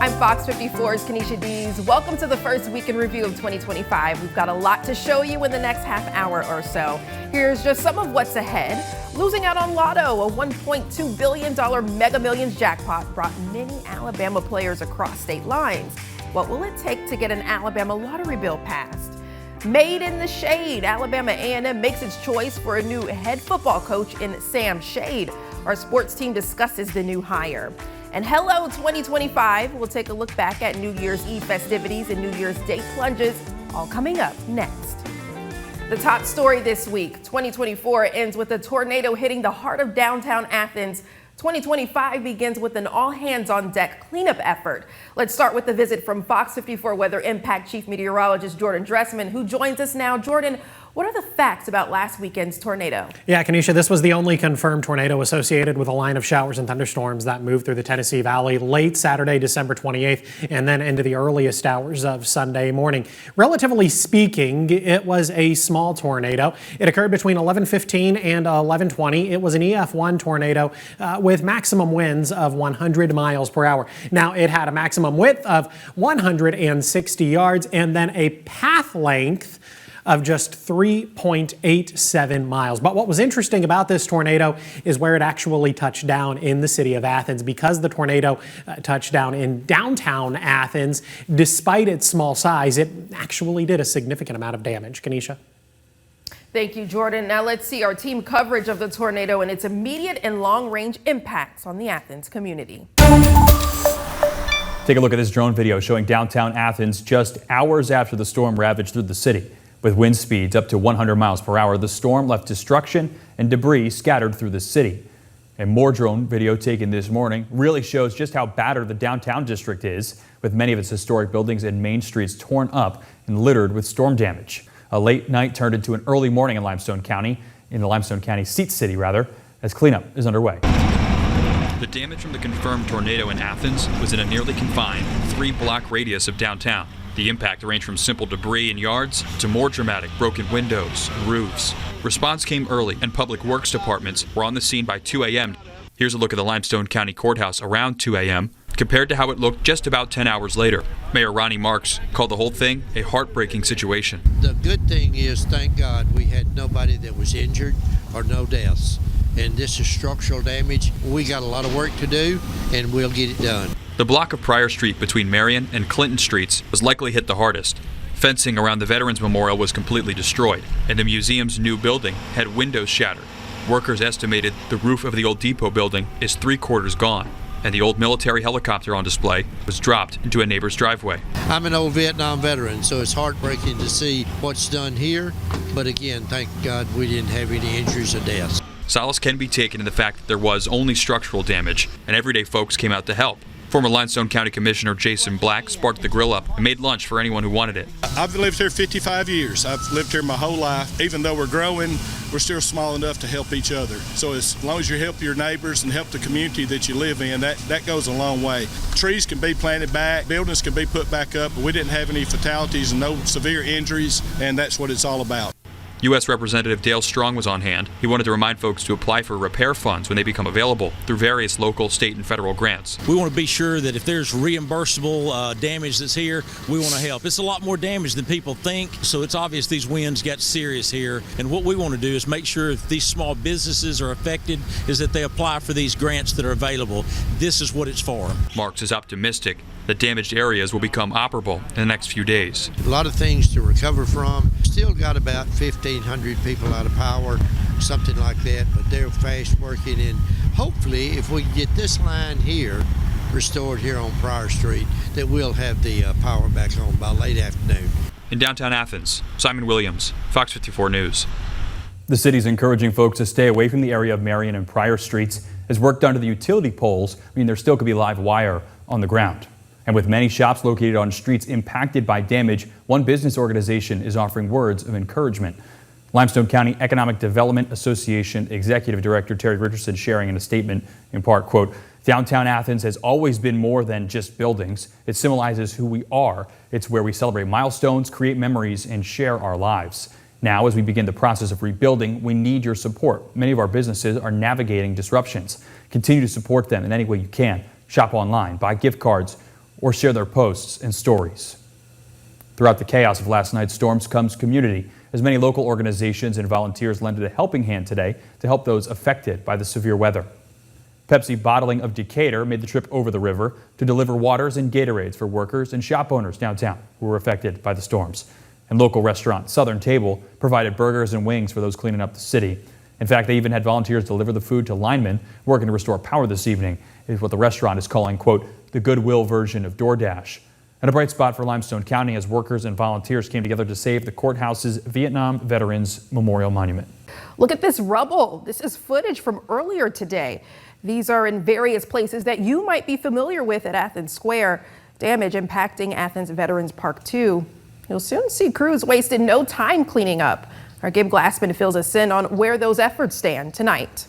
I'm FOX54's Kenesha Dees. Welcome to the first week in review of 2025. We've got a lot to show you in the next half hour or so. Here's just some of what's ahead. Losing out on Lotto, a $1.2 billion Mega Millions jackpot brought many Alabama players across state lines. What will it take to get an Alabama lottery bill passed? Made in the shade, Alabama A&M makes its choice for a new head football coach in Sam Shade. Our sports team discusses the new hire. And hello 2025, we'll take a look back at New Year's Eve festivities and New Year's Day plunges, all coming up next. The top story this week, 2024 ends with a tornado hitting the heart of downtown Athens. 2025 begins with an all-hands-on-deck cleanup effort. Let's start with the visit from Fox 54 Weather Impact Chief Meteorologist Jordan Dressman, who joins us now. Jordan, what are the facts about last weekend's tornado? Yeah, Kenesha, this was the only confirmed tornado associated with a line of showers and thunderstorms that moved through the Tennessee Valley late Saturday, December 28th, and then into the earliest hours of Sunday morning. Relatively speaking, it was a small tornado. It occurred between 11:15 and 11:20. It was an EF1 tornado with maximum winds of 100 miles per hour. Now, it had a maximum width of 160 yards and then a path length of just 3.87 miles. But what was interesting about this tornado is where it actually touched down in the city of Athens. Because the tornado touched down in downtown Athens, despite its small size, it actually did a significant amount of damage. Kenesha? Thank you, Jordan. Now let's see our team coverage of the tornado and its immediate and long-range impacts on the Athens community. Take a look at this drone video showing downtown Athens just hours after the storm ravaged through the city. With wind speeds up to 100 miles per hour, the storm left destruction and debris scattered through the city. And more drone video taken this morning really shows just how battered the downtown district is, with many of its historic buildings and main streets torn up and littered with storm damage. A late night turned into an early morning in Limestone County, Seat City, as cleanup is underway. The damage from the confirmed tornado in Athens was in a nearly confined 3-block radius of downtown. The impact ranged from simple debris in yards to more dramatic broken windows and roofs. Response came early, and public works departments were on the scene by 2 a.m. Here's a look at the Limestone County Courthouse around 2 a.m. compared to how it looked just about 10 hours later. Mayor Ronnie Marks called the whole thing a heartbreaking situation. The good thing is, thank God, we had nobody that was injured or no deaths. And this is structural damage. We got a lot of work to do, and we'll get it done. The block of Pryor Street between Marion and Clinton Streets was likely hit the hardest. Fencing around the Veterans Memorial was completely destroyed, and the museum's new building had windows shattered. Workers estimated the roof of the old depot building is 3/4 gone, and the old military helicopter on display was dropped into a neighbor's driveway. I'm an old Vietnam veteran, so it's heartbreaking to see what's done here. But again, thank God we didn't have any injuries or deaths. Solace can be taken in the fact that there was only structural damage, and everyday folks came out to help. Former Limestone County Commissioner Jason Black sparked the grill up and made lunch for anyone who wanted it. I've lived here 55 years. I've lived here my whole life. Even though we're growing, we're still small enough to help each other. So as long as you help your neighbors and help the community that you live in, that goes a long way. Trees can be planted back, buildings can be put back up, but we didn't have any fatalities and no severe injuries, and that's what it's all about. U.S. Representative Dale Strong was on hand. He wanted to remind folks to apply for repair funds when they become available through various local, state, and federal grants. We want to be sure that if there's reimbursable damage that's here, we want to help. It's a lot more damage than people think, so it's obvious these winds got serious here. And what we want to do is make sure if these small businesses are affected is that they apply for these grants that are available. This is what it's for. Marks is optimistic that damaged areas will become operable in the next few days. A lot of things to recover from. Still got about 1,500 people out of power, something like that, but they're fast working, and hopefully if we can get this line here restored here on Pryor Street, that we'll have the power back on by late afternoon. In downtown Athens, Simon Williams, Fox 54 News. The city's encouraging folks to stay away from the area of Marion and Pryor Streets as work done to the utility poles mean there still could be live wire on the ground. And with many shops located on streets impacted by damage, one business organization is offering words of encouragement. Limestone County Economic Development Association Executive Director Terry Richardson sharing in a statement, in part, quote, "Downtown Athens has always been more than just buildings. It symbolizes who we are. It's where we celebrate milestones, create memories, and share our lives. Now, as we begin the process of rebuilding, we need your support. Many of our businesses are navigating disruptions. Continue to support them in any way you can. Shop online, buy gift cards, or share their posts and stories. Throughout the chaos of last night's storms comes community, as many local organizations and volunteers lended a helping hand today to help those affected by the severe weather. Pepsi Bottling of Decatur made the trip over the river to deliver waters and Gatorades for workers and shop owners downtown who were affected by the storms. And local restaurant Southern Table provided burgers and wings for those cleaning up the city. In fact, they even had volunteers deliver the food to linemen working to restore power this evening. It is what the restaurant is calling, quote, the Goodwill version of DoorDash. And a bright spot for Limestone County as workers and volunteers came together to save the courthouse's Vietnam Veterans Memorial Monument. Look at this rubble. This is footage from earlier today. These are in various places that you might be familiar with at Athens Square. Damage impacting Athens Veterans Park 2. You'll soon see crews wasted no time cleaning up. Our Gabe Glassman fills us in on where those efforts stand tonight.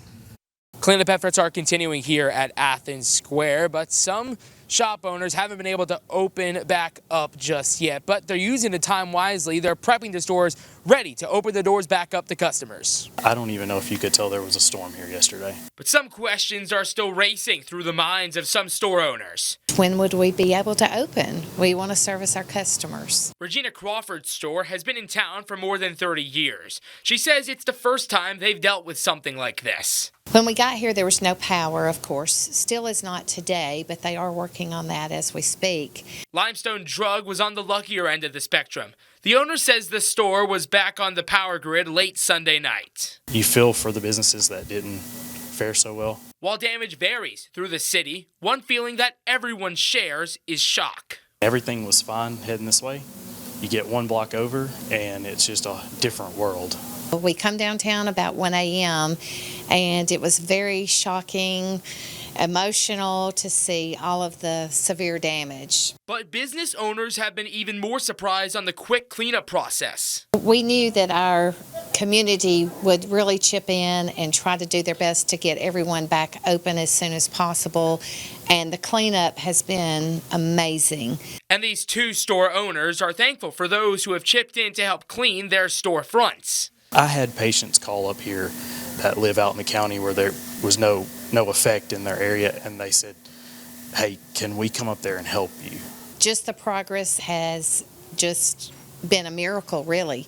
Cleanup efforts are continuing here at Athens Square, but some shop owners haven't been able to open back up just yet, but they're using the time wisely. They're prepping the stores ready to open the doors back up to customers. I don't even know if you could tell there was a storm here yesterday. But some questions are still racing through the minds of some store owners. When would we be able to open? We want to service our customers. Regina Crawford's store has been in town for more than 30 years. She says it's the first time they've dealt with something like this. When we got here, there was no power, of course. Still is not today, but they are working on that as we speak. Limestone Drug was on the luckier end of the spectrum. The owner says the store was back on the power grid late Sunday night. You feel for the businesses that didn't fare so well. While damage varies through the city, one feeling that everyone shares is shock. Everything was fine heading this way. You get one block over, and it's just a different world. We come downtown about 1 a.m., and it was very shocking, emotional to see all of the severe damage. But business owners have been even more surprised on the quick cleanup process. We knew that our community would really chip in and try to do their best to get everyone back open as soon as possible, and the cleanup has been amazing. And these two store owners are thankful for those who have chipped in to help clean their storefronts. I had patients call up here that live out in the county where there was no effect in their area, and they said, hey, can we come up there and help you? Just the progress has just been a miracle, really,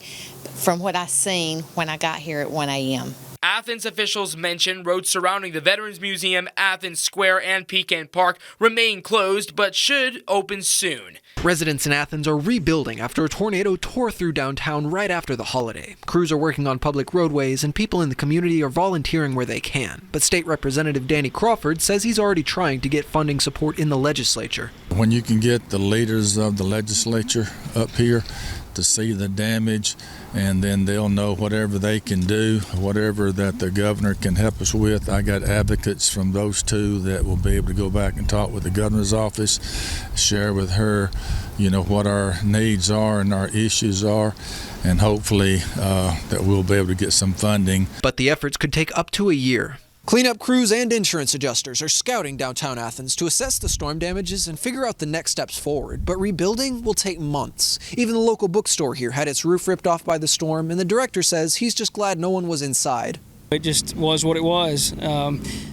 from what I seen when I got here at 1 a.m. Athens officials mentioned roads surrounding the Veterans Museum, Athens Square, and Pecan Park remain closed but should open soon. Residents in Athens are rebuilding after a tornado tore through downtown right after the holiday. Crews are working on public roadways and people in the community are volunteering where they can. But State Representative Danny Crawford says he's already trying to get funding support in the legislature. When you can get the leaders of the legislature up here to see the damage, and then they'll know whatever they can do, whatever that the governor can help us with. I got advocates from those two that will be able to go back and talk with the governor's office, share with her, what our needs are and our issues are, and hopefully that we'll be able to get some funding. But the efforts could take up to a year. Cleanup crews and insurance adjusters are scouting downtown Athens to assess the storm damages and figure out the next steps forward. But rebuilding will take months. Even the local bookstore here had its roof ripped off by the storm, and the director says he's just glad no one was inside. It just was what it was.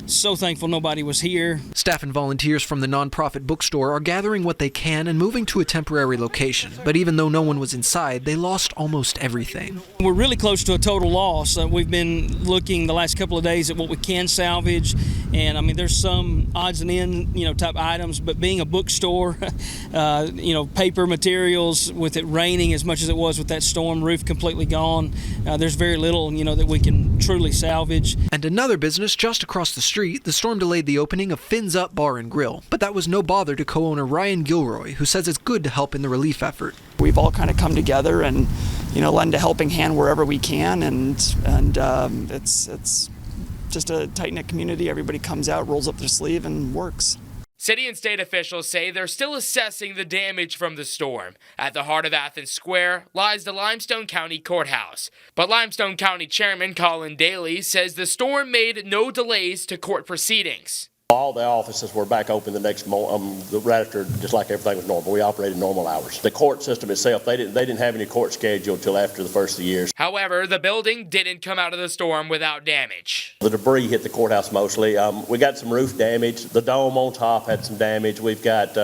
So thankful nobody was here. Staff and volunteers from the nonprofit bookstore are gathering what they can and moving to a temporary location. But even though no one was inside, they lost almost everything. We're really close to a total loss. We've been looking the last couple of days at what we can salvage. And I mean, there's some odds and ends, type items, but being a bookstore, paper materials, with it raining as much as it was with that storm, roof completely gone. There's very little, that we can truly salvage. And another business just across the street, the storm delayed the opening of Fins Up Bar and Grill. But that was no bother to co-owner Ryan Gilroy, who says it's good to help in the relief effort. We've all kind of come together and, lend a helping hand wherever we can, and it's just a tight-knit community. Everybody comes out, rolls up their sleeve, and works. City and state officials say they're still assessing the damage from the storm. At the heart of Athens Square lies the Limestone County Courthouse. But Limestone County Chairman Colin Daly says the storm made no delays to court proceedings. All the offices were back open the next morning, right after, just like everything was normal. We operated normal hours. The court system itself, they didn't have any court scheduled till after the first of the year. However, the building didn't come out of the storm without damage. The debris hit the courthouse mostly. We got some roof damage. The dome on top had some damage. We've got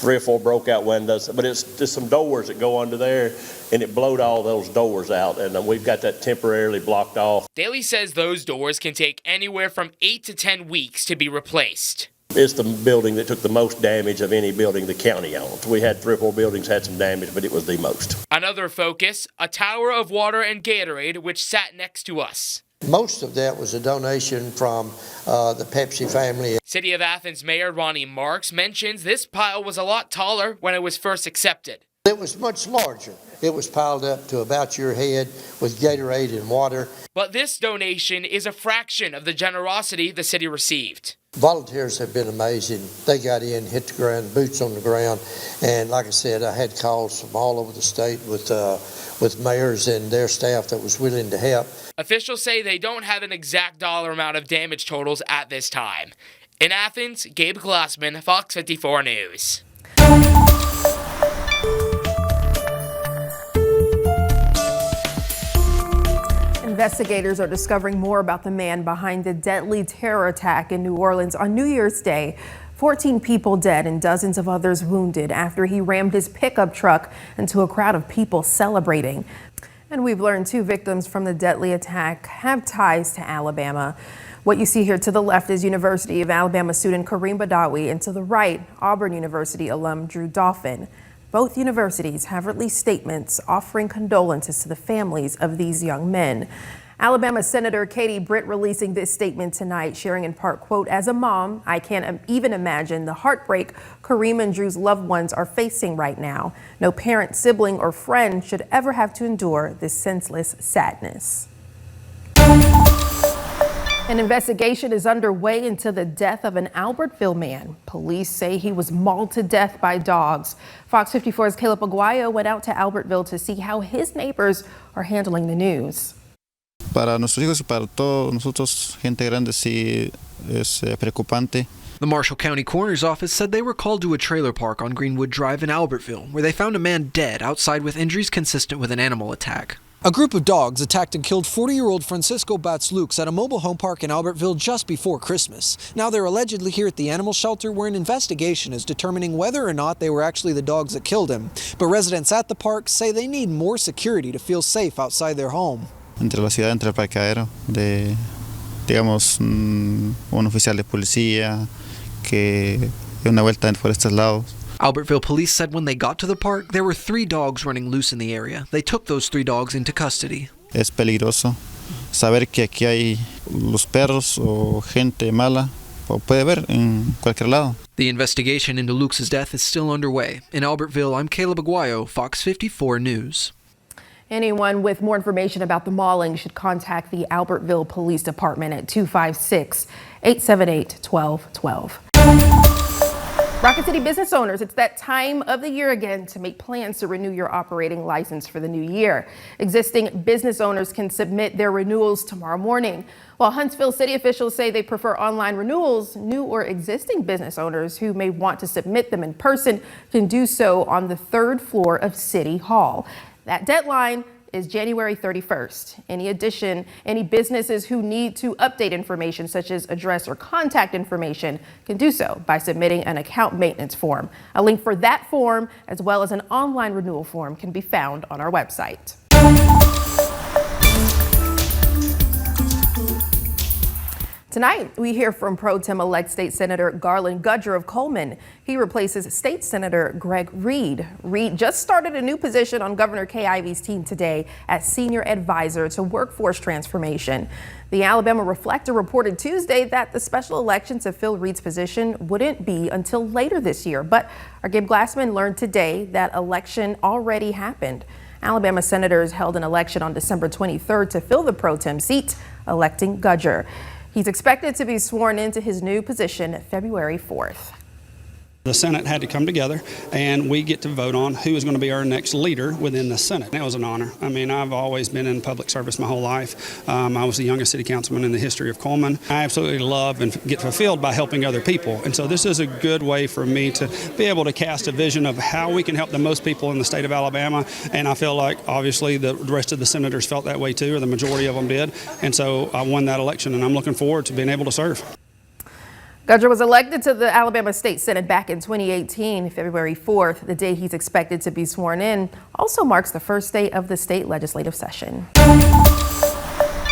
3 or 4 broke out windows, but it's just some doors that go under there, and it blowed all those doors out, and we've got that temporarily blocked off. Daly says those doors can take anywhere from 8 to 10 weeks to be replaced. It's the building that took the most damage of any building the county owns. We had 3 or 4 buildings had some damage, but it was the most. Another focus, a tower of water and Gatorade, which sat next to us. Most of that was a donation from the Pepsi family. City of Athens Mayor Ronnie Marks mentions this pile was a lot taller when it was first accepted. It was much larger. It was piled up to about your head with Gatorade and water. But this donation is a fraction of the generosity the city received. Volunteers have been amazing. They got in, hit the ground, boots on the ground, and like I said, I had calls from all over the state with mayors and their staff that was willing to help. Officials say they don't have an exact dollar amount of damage totals at this time. In Athens, Gabe Glassman, FOX54 News. Investigators are discovering more about the man behind the deadly terror attack in New Orleans on New Year's Day. 14 people dead and dozens of others wounded after he rammed his pickup truck into a crowd of people celebrating. And we've learned 2 victims from the deadly attack have ties to Alabama. What you see here to the left is University of Alabama student Kareem Badawi, and to the right, Auburn University alum Drew Dolphin. Both universities have released statements offering condolences to the families of these young men. Alabama Senator Katie Britt releasing this statement tonight, sharing in part, quote, "As a mom, I can't even imagine the heartbreak Kareem and Drew's loved ones are facing right now. No parent, sibling, or friend should ever have to endure this senseless sadness." An investigation is underway into the death of an Albertville man. Police say he was mauled to death by dogs. Fox 54's Caleb Aguayo went out to Albertville to see how his neighbors are handling the news. Para nuestros hijos y para todos nosotros, gente grande, sí es preocupante. The Marshall County Coroner's Office said they were called to a trailer park on Greenwood Drive in Albertville, where they found a man dead outside with injuries consistent with an animal attack. A group of dogs attacked and killed 40-year-old Francisco Batz-Lukes at a mobile home park in Albertville just before Christmas. Now they're allegedly here at the animal shelter, where an investigation is determining whether or not they were actually the dogs that killed him. But residents at the park say they need more security to feel safe outside their home. Entre la ciudad, entre el parqueadero, de, digamos, un oficial de policía que dé una vuelta por estos lados. Albertville police said when they got to the park, there were 3 dogs running loose in the area. They took those 3 dogs into custody. Es peligroso saber que aquí hay los perros o gente mala, o puede ver en cualquier lado. The investigation into Lukes' death is still underway. In Albertville, I'm Caleb Aguayo, Fox 54 News. Anyone with more information about the mauling should contact the Albertville Police Department at 256-878-1212. Rocket City business owners, it's that time of the year again to make plans to renew your operating license for the new year. Existing business owners can submit their renewals tomorrow morning. While Huntsville city officials say they prefer online renewals, new or existing business owners who may want to submit them in person can do so on the 3rd floor of City Hall. That deadline is January 31st. Any businesses who need to update information such as address or contact information can do so by submitting an account maintenance form. A link for that form, as well as an online renewal form, can be found on our website. Tonight, we hear from Pro Tem-elect State Senator Garland Gudger of Coleman. He replaces State Senator Greg Reed. Reed just started a new position on Governor Kay Ivey's team today as Senior Advisor to Workforce Transformation. The Alabama Reflector reported Tuesday that the special election to fill Reed's position wouldn't be until later this year. But our Gabe Glassman learned today that election already happened. Alabama senators held an election on December 23rd to fill the Pro Tem seat, electing Gudger. He's expected to be sworn into his new position February 4th. The Senate had to come together, and we get to vote on who is going to be our next leader within the Senate. That was an honor. I mean, I've always been in public service my whole life. I was the youngest city councilman in the history of Coleman. I absolutely love and get fulfilled by helping other people. And so this is a good way for me to be able to cast a vision of how we can help the most people in the state of Alabama. And I feel like, obviously, the rest of the senators felt that way too, or the majority of them did. And so I won that election, and I'm looking forward to being able to serve. Gudger was elected to the Alabama State Senate back in 2018, February 4th. The day he's expected to be sworn in also marks the first day of the state legislative session.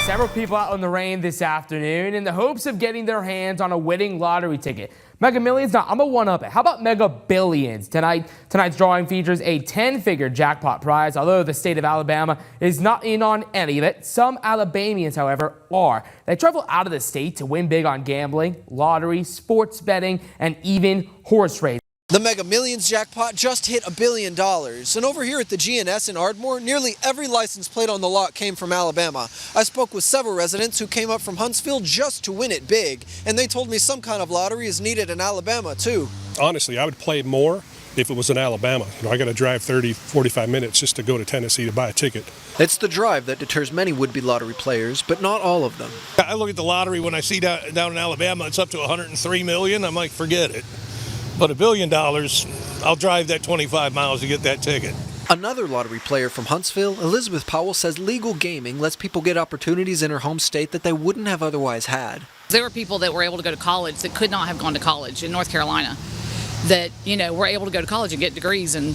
Several people out in the rain this afternoon in the hopes of getting their hands on a winning lottery ticket. Mega Millions, now I'm gonna one-up it. How about Mega Billions? Tonight's drawing features a 10-figure jackpot prize. Although the state of Alabama is not in on any of it, some Alabamians, however, are. They travel out of the state to win big on gambling, lottery, sports betting, and even horse racing. The Mega Millions jackpot just hit $1 billion. And over here at the GNS in Ardmore, nearly every license plate on the lot came from Alabama. I spoke with several residents who came up from Huntsville just to win it big. And they told me some kind of lottery is needed in Alabama, too. Honestly, I would play more if it was in Alabama. I got to drive 30, 45 minutes just to go to Tennessee to buy a ticket. It's the drive that deters many would-be lottery players, but not all of them. I look at the lottery when I see down in Alabama, it's up to $103 million. I'm like, forget it. But $1 billion, I'll drive that 25 miles to get that ticket. Another lottery player from Huntsville, Elizabeth Powell, says legal gaming lets people get opportunities in her home state that they wouldn't have otherwise had. There were people that were able to go to college that could not have gone to college in North Carolina that, were able to go to college and get degrees and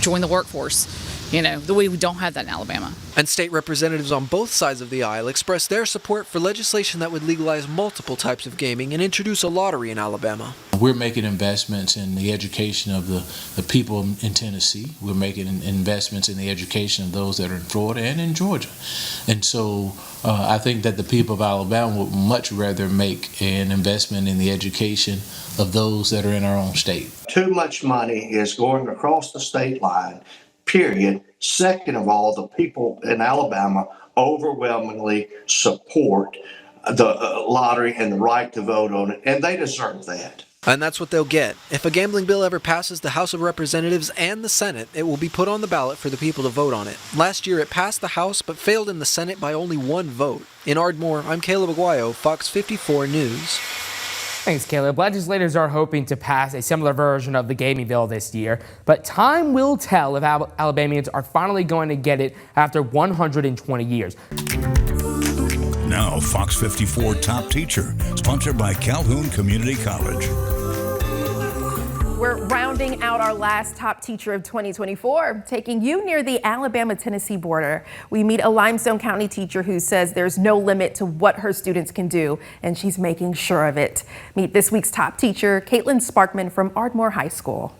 join the workforce. The way we don't have that in Alabama. And state representatives on both sides of the aisle expressed their support for legislation that would legalize multiple types of gaming and introduce a lottery in Alabama. We're making investments in the education of the people in Tennessee. We're making investments in the education of those that are in Florida and in Georgia. And so I think that the people of Alabama would much rather make an investment in the education of those that are in our own state. Too much money is going across the state line. Period. Second of all, the people in Alabama overwhelmingly support the lottery and the right to vote on it, and they deserve that. And that's what they'll get. If a gambling bill ever passes the House of Representatives and the Senate, it will be put on the ballot for the people to vote on it. Last year, it passed the House, but failed in the Senate by only one vote. In Ardmore, I'm Caleb Aguayo, Fox 54 News. Thanks, Caleb. Legislators are hoping to pass a similar version of the gaming bill this year, but time will tell if Alabamians are finally going to get it after 120 years. Now, Fox 54 Top Teacher, sponsored by Calhoun Community College. We're rounding out our last top teacher of 2024, taking you near the Alabama-Tennessee border. We meet a Limestone County teacher who says there's no limit to what her students can do, and she's making sure of it. Meet this week's top teacher, Caitlin Sparkman from Ardmore High School.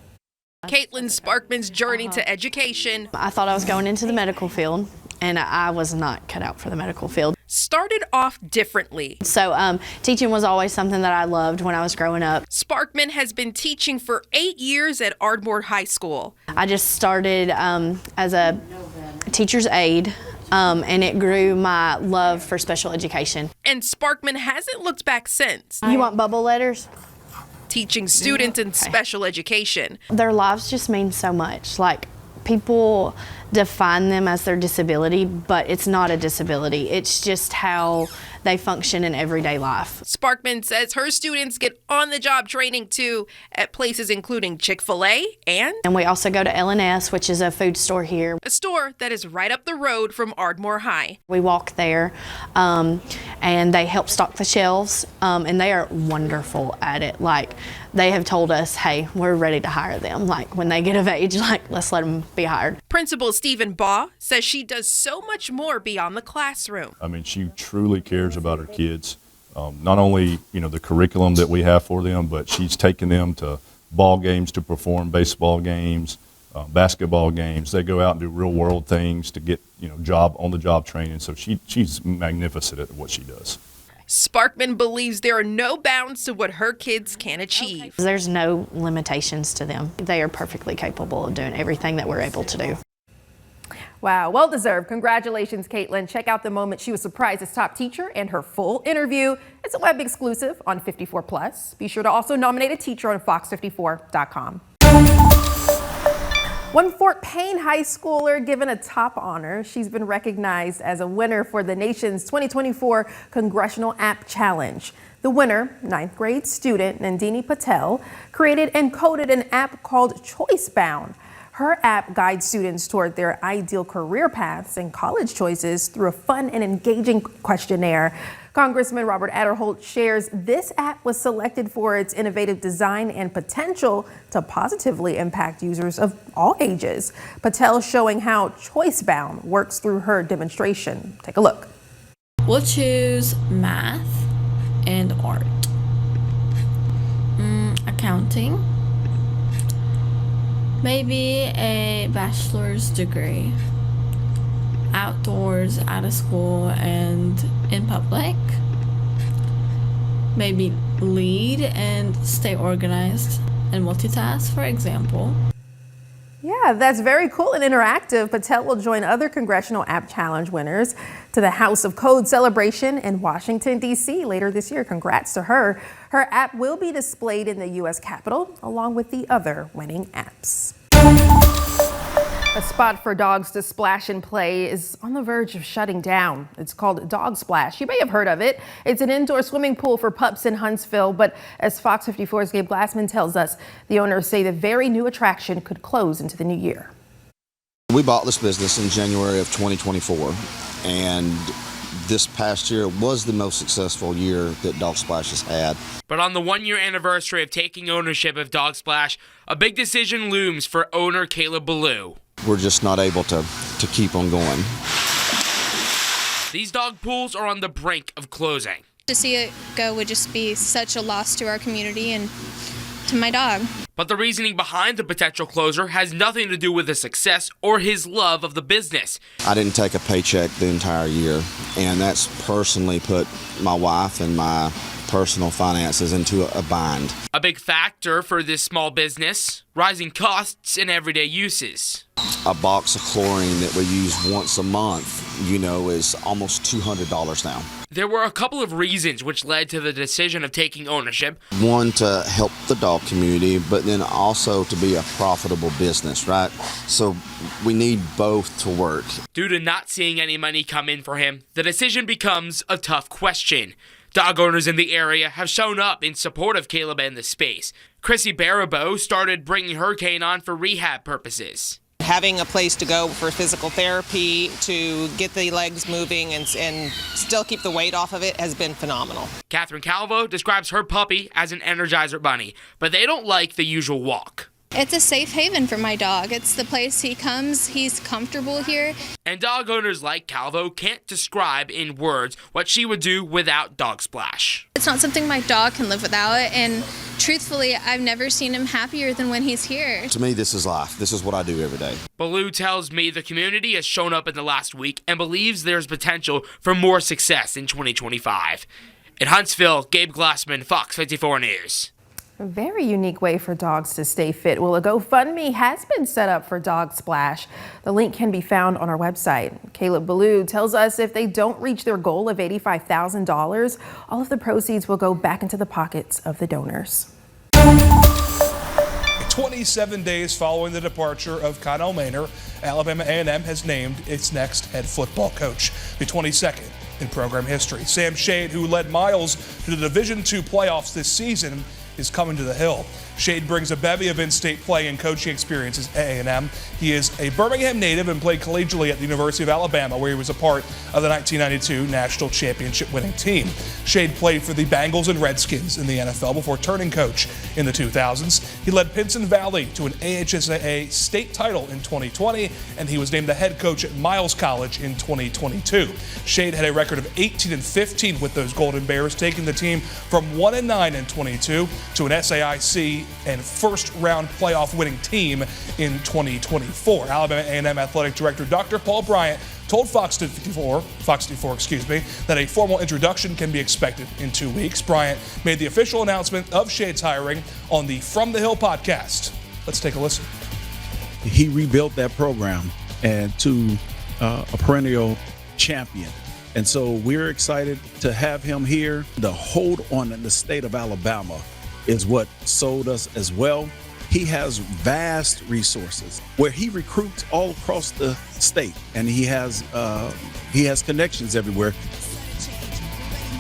Caitlin Sparkman's journey to education. I thought I was going into the medical field, and I was not cut out for the medical field. Started off differently. So teaching was always something that I loved when I was growing up. Sparkman has been teaching for 8 years at Ardmore High School. I just started as a teacher's aide, and it grew my love for special education. And Sparkman hasn't looked back since. You want bubble letters? Teaching students in special education. Their lives just mean so much. Like, people define them as their disability, but it's not a disability. It's just how they function in everyday life. Sparkman says her students get on-the-job training too at places including Chick-fil-A and we also go to L&S, which is a food store here. A store that is right up the road from Ardmore High. We walk there and they help stock the shelves and they are wonderful at it. Like, they have told us, hey, we're ready to hire them. Like, when they get of age, like, let's let them be hired. Principal Stephen Baugh says she does so much more beyond the classroom. I mean, she truly cares about her kids. Not only, the curriculum that we have for them, but she's taken them to ball games to perform baseball games, basketball games. They go out and do real world things to get, on-the-job training. So she's magnificent at what she does. Sparkman believes there are no bounds to what her kids can achieve. There's no limitations to them. They are perfectly capable of doing everything that we're able to do. Wow, well deserved. Congratulations, Caitlin. Check out the moment she was surprised as top teacher and her full interview. It's a web exclusive on 54+. Be sure to also nominate a teacher on fox54.com. One Fort Payne high schooler given a top honor. She's been recognized as a winner for the nation's 2024 Congressional App Challenge. The winner, 9th grade student Nandini Patel, created and coded an app called Choicebound. Her app guides students toward their ideal career paths and college choices through a fun and engaging questionnaire. Congressman Robert Adderholt shares this app was selected for its innovative design and potential to positively impact users of all ages. Patel showing how choice-bound works through her demonstration. Take a look. We'll choose math and art. Accounting. Maybe a bachelor's degree. Outdoors, out of school, and in public. Maybe lead and stay organized and multitask, for example. Yeah, that's very cool and interactive. Patel will join other Congressional App Challenge winners to the House of Code celebration in Washington, D.C. later this year. Congrats to her. Her app will be displayed in the U.S. Capitol along with the other winning apps. A spot for dogs to splash and play is on the verge of shutting down. It's called Dog Splash. You may have heard of it. It's an indoor swimming pool for pups in Huntsville, but as FOX54's Gabe Glassman tells us, the owners say the very new attraction could close into the new year. We bought this business in January of 2024, and this past year was the most successful year that Dog Splash has had. But on the one-year anniversary of taking ownership of Dog Splash, a big decision looms for owner Caleb Ballou. We're just not able to keep on going. These dog pools are on the brink of closing. To see it go would just be such a loss to our community and to my dog. But the reasoning behind the potential closure has nothing to do with the success or his love of the business. I didn't take a paycheck the entire year, and that's personally put my wife and my personal finances into a bind. A big factor for this small business, rising costs and everyday uses. A box of chlorine that we use once a month, is almost $200 now. There were a couple of reasons which led to the decision of taking ownership. One, to help the dog community, but then also to be a profitable business, right? So we need both to work. Due to not seeing any money come in for him, the decision becomes a tough question. Dog owners in the area have shown up in support of Caleb and the space. Chrissy Baribeau started bringing her canine for rehab purposes. Having a place to go for physical therapy, to get the legs moving and still keep the weight off of it has been phenomenal. Catherine Calvo describes her puppy as an Energizer bunny, but they don't like the usual walk. It's a safe haven for my dog. It's the place he comes. He's comfortable here. And dog owners like Calvo can't describe in words what she would do without Dog Splash. It's not something my dog can live without, and truthfully, I've never seen him happier than when he's here. To me, this is life. This is what I do every day. Ballou tells me the community has shown up in the last week and believes there's potential for more success in 2025. In Huntsville, Gabe Glassman, FOX54 News. A very unique way for dogs to stay fit. Well, a GoFundMe has been set up for Dog Splash. The link can be found on our website. Caleb Ballou tells us if they don't reach their goal of $85,000, all of the proceeds will go back into the pockets of the donors. 27 days following the departure of Connell Maynor, Alabama A&M has named its next head football coach, the 22nd in program history. Sam Shade, who led Miles to the Division II playoffs this season, is coming to the Hill. Shade brings a bevy of in-state play and coaching experiences at A&M. He is a Birmingham native and played collegiately at the University of Alabama, where he was a part of the 1992 National Championship winning team. Shade played for the Bengals and Redskins in the NFL before turning coach in the 2000s. He led Pinson Valley to an AHSAA state title in 2020, and he was named the head coach at Miles College in 2022. Shade had a record of 18-15 with those Golden Bears, taking the team from 1-9 in 22 to an SAIC and first-round playoff winning team in 2024. Alabama A&M Athletic Director Dr. Paul Bryant told FOX54, that a formal introduction can be expected in 2 weeks. Bryant made the official announcement of Shade's hiring on the From the Hill podcast. Let's take a listen. He rebuilt that program and to a perennial champion. And so we're excited to have him here. The hold on in the state of Alabama is what sold us as well. He has vast resources where he recruits all across the state, and he has connections everywhere.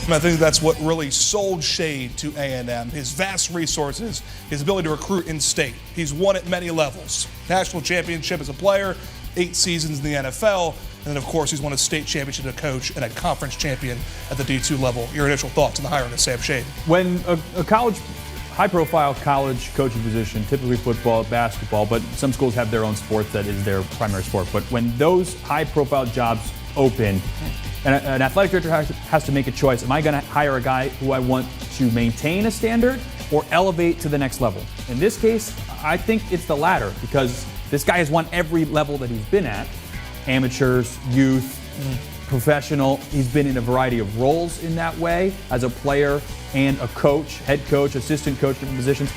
And I think that's what really sold Shade to A&M, his vast resources, his ability to recruit in state. He's won at many levels. National championship as a player, 8 seasons in the NFL, And then, of course, he's won a state championship as a coach and a conference champion at the D2 level. Your initial thoughts on the hiring of Sam Shade? When a high-profile college coaching position, typically football, basketball, but some schools have their own sport that is their primary sport. But when those high-profile jobs open, an athletic director has to make a choice. Am I going to hire a guy who I want to maintain a standard or elevate to the next level? In this case, I think it's the latter, because this guy has won every level that he's been at. Amateurs, youth, professional. He's been in a variety of roles in that way as a player and a coach, head coach, assistant coach, different positions.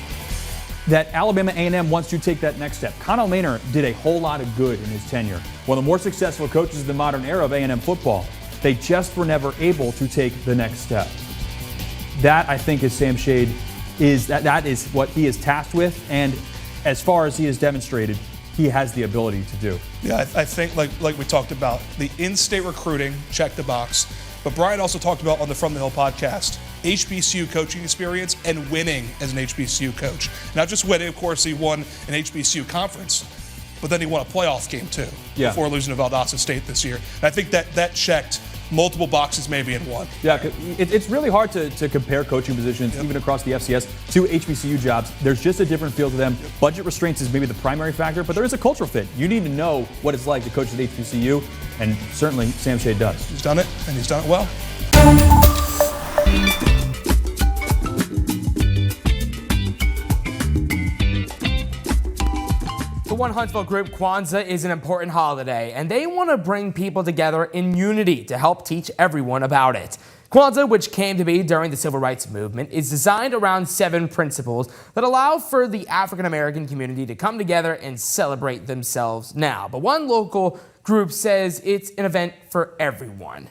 That Alabama A&M wants to take that next step. Connell Maynor did a whole lot of good in his tenure. One of the more successful coaches in the modern era of A&M football. They just were never able to take the next step. That, I think, is Sam Shade, that is what he is tasked with, and as far as he has demonstrated, he has the ability to do. Yeah, I think like we talked about, the in-state recruiting, check the box. But Brian also talked about on the From the Hill podcast, HBCU coaching experience and winning as an HBCU coach. Not just winning, of course, he won an HBCU conference, but then he won a playoff game too, before losing to Valdosta State this year. And I think that checked multiple boxes maybe in one. Yeah, it's really hard to compare coaching positions, even across the FCS, to HBCU jobs. There's just a different feel to them. Budget restraints is maybe the primary factor, but there is a cultural fit. You need to know what it's like to coach at HBCU, and certainly Sam Shade does. He's done it, and he's done it well. The One Huntsville group, Kwanzaa, is an important holiday, and they want to bring people together in unity to help teach everyone about it. Kwanzaa, which came to be during the Civil Rights Movement, is designed around 7 principles that allow for the African American community to come together and celebrate themselves now. But one local group says it's an event for everyone.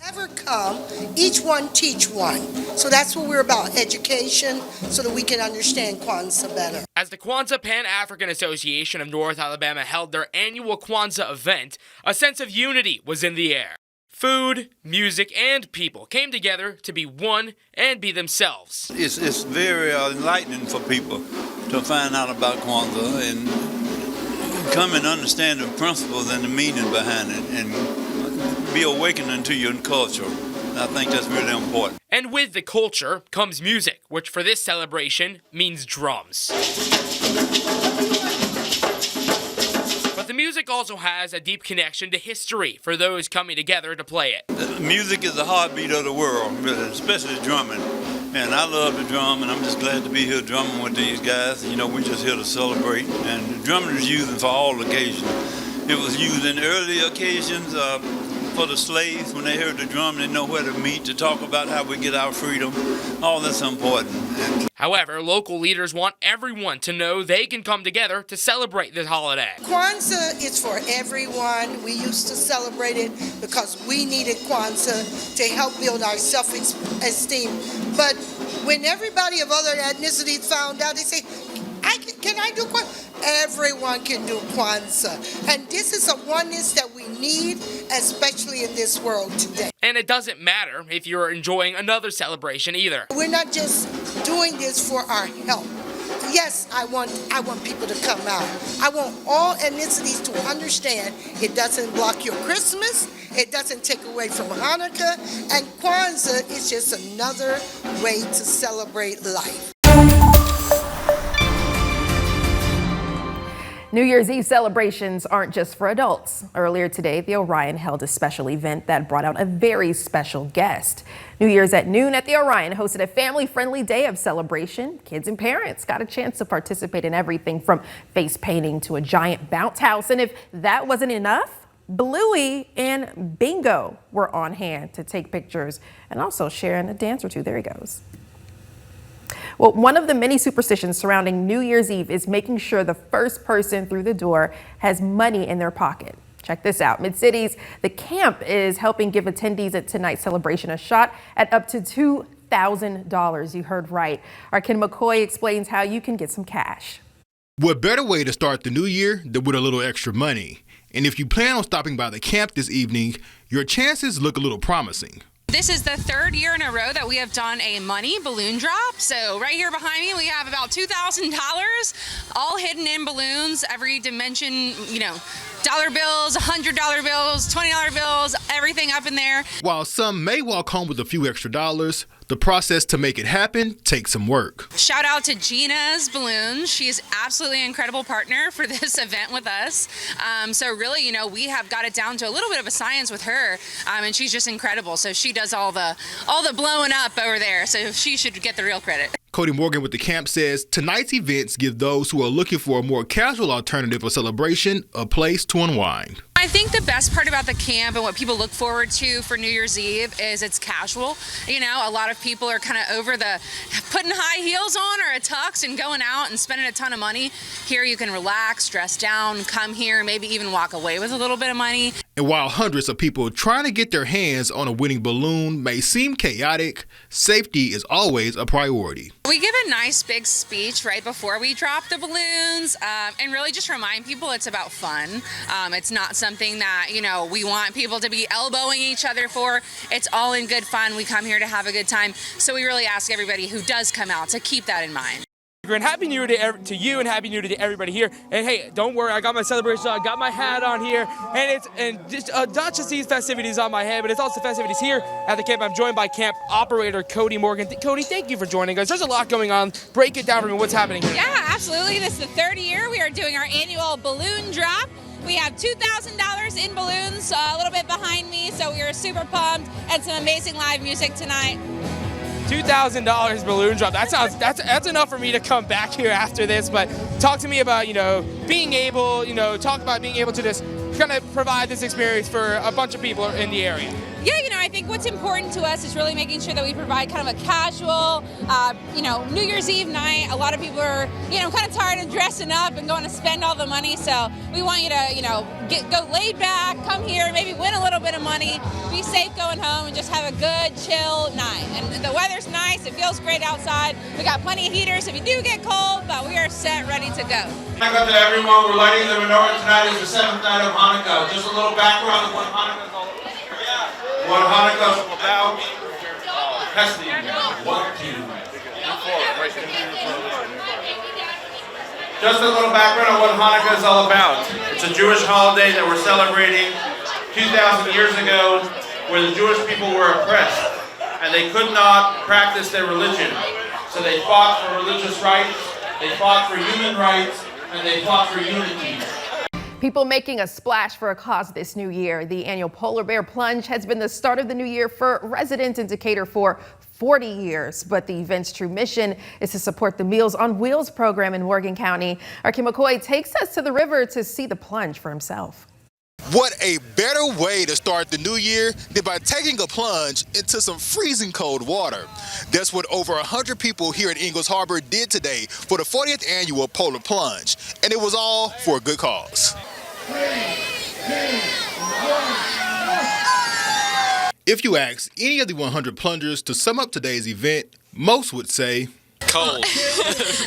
Ever come, each one teach one. So that's what we're about, education, so that we can understand Kwanzaa better. As the Kwanzaa Pan-African Association of North Alabama held their annual Kwanzaa event, a sense of unity was in the air. Food, music, and people came together to be one and be themselves. It's very enlightening for people to find out about Kwanzaa and come and understand the principles and the meaning behind it and be awakening to your culture. I think that's really important. And with the culture comes music, which for this celebration means drums. But the music also has a deep connection to history for those coming together to play it. Music is the heartbeat of the world, especially drumming. And I love the drum, and I'm just glad to be here drumming with these guys. You know, we're just here to celebrate. And drumming is used for all occasions. It was used in early occasions for the slaves. When they heard the drum, they know where to meet to talk about how we get our freedom. All that's important. However, local leaders want everyone to know they can come together to celebrate this holiday. Kwanzaa is for everyone. We used to celebrate it because we needed Kwanzaa to help build our self-esteem. But when everybody of other ethnicities found out, they say, can I do Kwanzaa? Everyone can do Kwanzaa. And this is a oneness that we need, especially in this world today. And it doesn't matter if you're enjoying another celebration either. We're not just doing this for our health. Yes, I want people to come out. I want all ethnicities to understand it doesn't block your Christmas, it doesn't take away from Hanukkah, and Kwanzaa is just another way to celebrate life. New Year's Eve celebrations aren't just for adults. Earlier today, the Orion held a special event that brought out a very special guest. New Year's at noon at the Orion hosted a family-friendly day of celebration. Kids and parents got a chance to participate in everything from face painting to a giant bounce house. And if that wasn't enough, Bluey and Bingo were on hand to take pictures and also share in a dance or two. There he goes. Well, one of the many superstitions surrounding New Year's Eve is making sure the first person through the door has money in their pocket. Check this out. Mid-Cities, the camp is helping give attendees at tonight's celebration a shot at up to $2,000. You heard right. Our Ken McCoy explains how you can get some cash. What better way to start the new year than with a little extra money? And if you plan on stopping by the camp this evening, your chances look a little promising. This is the 3rd year in a row that we have done a money balloon drop. So right here behind me, we have about $2,000 all hidden in balloons, every dimension, dollar bills, $100 bills, $20 bills, everything up in there. While some may walk home with a few extra dollars, the process to make it happen takes some work. Shout out to Gina's Balloons. She is absolutely an incredible partner for this event with us. So really, you know, we have got it down to a little bit of a science with her, and she's just incredible. So she does all the blowing up over there. So she should get the real credit. Cody Morgan with the camp says tonight's events give those who are looking for a more casual alternative or celebration a place to unwind. I think the best part about the camp and what people look forward to for New Year's Eve is it's casual. You know, a lot of people are kind of over the putting high heels on or a tux and going out and spending a ton of money. Here you can relax, dress down, come here, maybe even walk away with a little bit of money. And while hundreds of people trying to get their hands on a winning balloon may seem chaotic, safety is always a priority. We give a nice big speech right before we drop the balloons and really just remind people it's about fun. It's not something that, you know, we want people to be elbowing each other for. It's all in good fun. We come here to have a good time. So we really ask everybody who does come out to keep that in mind. And Happy New Year to you and Happy New Year to everybody here. And hey, don't worry, I got my celebration on, I got my hat on here, and just not just these festivities on my head, but it's also festivities here at the camp. I'm joined by camp operator Cody Morgan. Cody, thank you for joining us. There's a lot going on. Break it down for me. What's happening here? Yeah, absolutely. This is the third year we are doing our annual balloon drop. We have $2,000 in balloons a little bit behind me, so we are super pumped, and some amazing live music tonight. $2,000 balloon drop. That's enough for me to come back here after this. But talk to me about, you know, being able, you know, talk about being able to just kind of provide this experience for a bunch of people in the area. Yeah, you know, I think what's important to us is really making sure that we provide kind of a casual, you know, New Year's Eve night. A lot of people are, you know, kind of tired of dressing up and going to spend all the money. So we want you to, you know, go laid back, come here, maybe win a little bit of money, be safe going home, and just have a good, chill night. And the weather's nice. It feels great outside. We got plenty of heaters if you do get cold, but we are set, ready to go. Hanukkah to everyone. We're lighting the menorah tonight. Is the seventh night of Hanukkah. Just a little background of what Hanukkah is all about. What Hanukkah is about. Just a little background on what Hanukkah is all about. It's a Jewish holiday that we're celebrating 2,000 years ago, where the Jewish people were oppressed and they could not practice their religion. So they fought for religious rights, they fought for human rights, and they fought for unity. People making a splash for a cause this new year. The annual Polar Bear Plunge has been the start of the new year for residents in Decatur for 40 years. But the event's true mission is to support the Meals on Wheels program in Morgan County. Our Kim McCoy takes us to the river to see the plunge for himself. What a better way to start the new year than by taking a plunge into some freezing cold water. That's what over 100 people here at Ingalls Harbor did today for the 40th annual Polar Plunge. And it was all for a good cause. 3, 2, 1. If you ask any of the 100 plungers to sum up today's event, most would say, cold.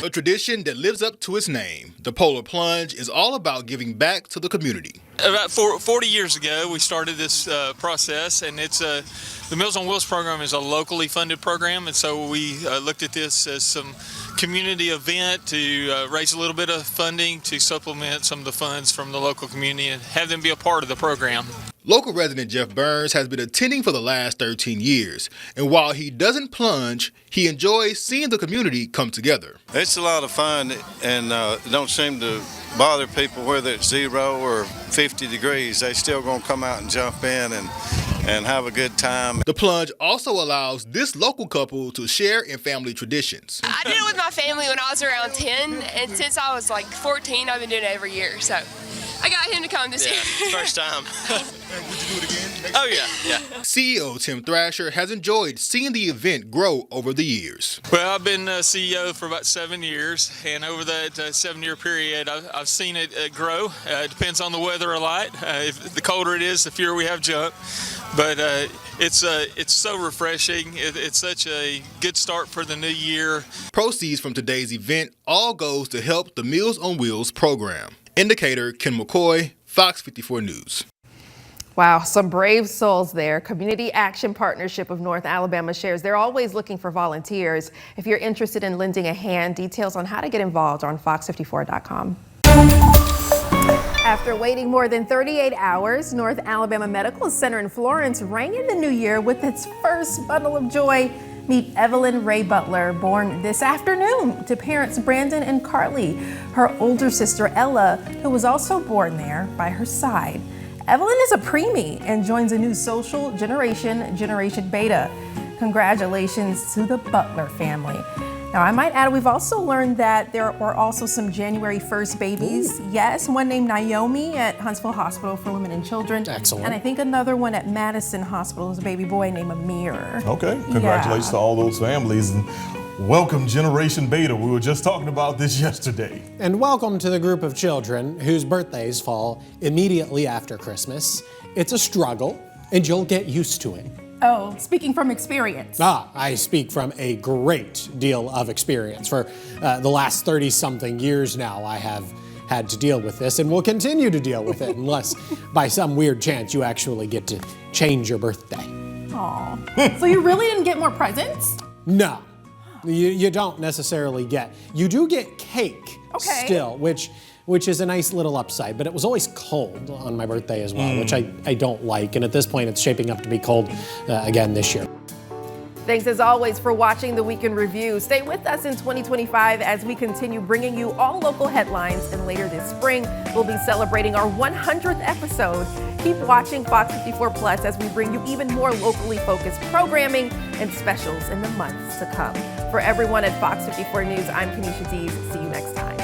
A tradition that lives up to its name. The Polar Plunge is all about giving back to the community. About 40 years ago, we started this process, and it's the Meals on Wheels program is a locally funded program, and so we looked at this as some community event to raise a little bit of funding to supplement some of the funds from the local community and have them be a part of the program. Local resident Jeff Burns has been attending for the last 13 years, and while he doesn't plunge, he enjoys seeing the community come together. It's a lot of fun, and it don't seem to bother people whether it's 0 or 50 degrees. They still gonna come out and jump in and have a good time. The plunge also allows this local couple to share in family traditions. I did it with my family when I was around 10, and since I was like 14, I've been doing it every year. So I got him to come this year. First time. Would you do it again? Oh yeah. CEO Tim Thrasher has enjoyed seeing the event grow over the years. Well, I've been CEO for about 7 years, and over that 7-year period, I've seen it grow. It depends on the weather a lot. If the colder it is, the fewer we have jump. But it's so refreshing. It's such a good start for the new year. Proceeds from today's event all goes to help the Meals on Wheels program. Indicator Ken McCoy, FOX54 News. Wow, some brave souls there. Community Action Partnership of North Alabama shares they're always looking for volunteers. If you're interested in lending a hand, details on how to get involved are on fox54.com. After waiting more than 38 hours, North Alabama Medical Center in Florence rang in the new year with its first bundle of joy. Meet Evelyn Ray Butler, born this afternoon to parents Brandon and Carly, her older sister Ella, who was also born there by her side. Evelyn is a preemie and joins a new social generation, Generation Beta. Congratulations to the Butler family. Now, I might add, we've also learned that there were also some January 1st babies. Ooh. Yes, one named Naomi at Huntsville Hospital for Women and Children. Excellent. And I think another one at Madison Hospital is a baby boy named Amir. Okay, congratulations to all those families. And welcome, Generation Beta. We were just talking about this yesterday. And welcome to the group of children whose birthdays fall immediately after Christmas. It's a struggle, and you'll get used to it. Oh, speaking from experience. I speak from a great deal of experience. For the last 30-something years now, I have had to deal with this and will continue to deal with it unless by some weird chance you actually get to change your birthday. Aw. So you really didn't get more presents? No, you don't necessarily get. You do get cake still, which is a nice little upside, but it was always cold on my birthday as well, which I don't like. And at this point, it's shaping up to be cold again this year. Thanks as always for watching the Week in Review. Stay with us in 2025 as we continue bringing you all local headlines. And later this spring, we'll be celebrating our 100th episode. Keep watching Fox 54 Plus as we bring you even more locally focused programming and specials in the months to come. For everyone at Fox 54 News, I'm Kenesha Dees. See you next time.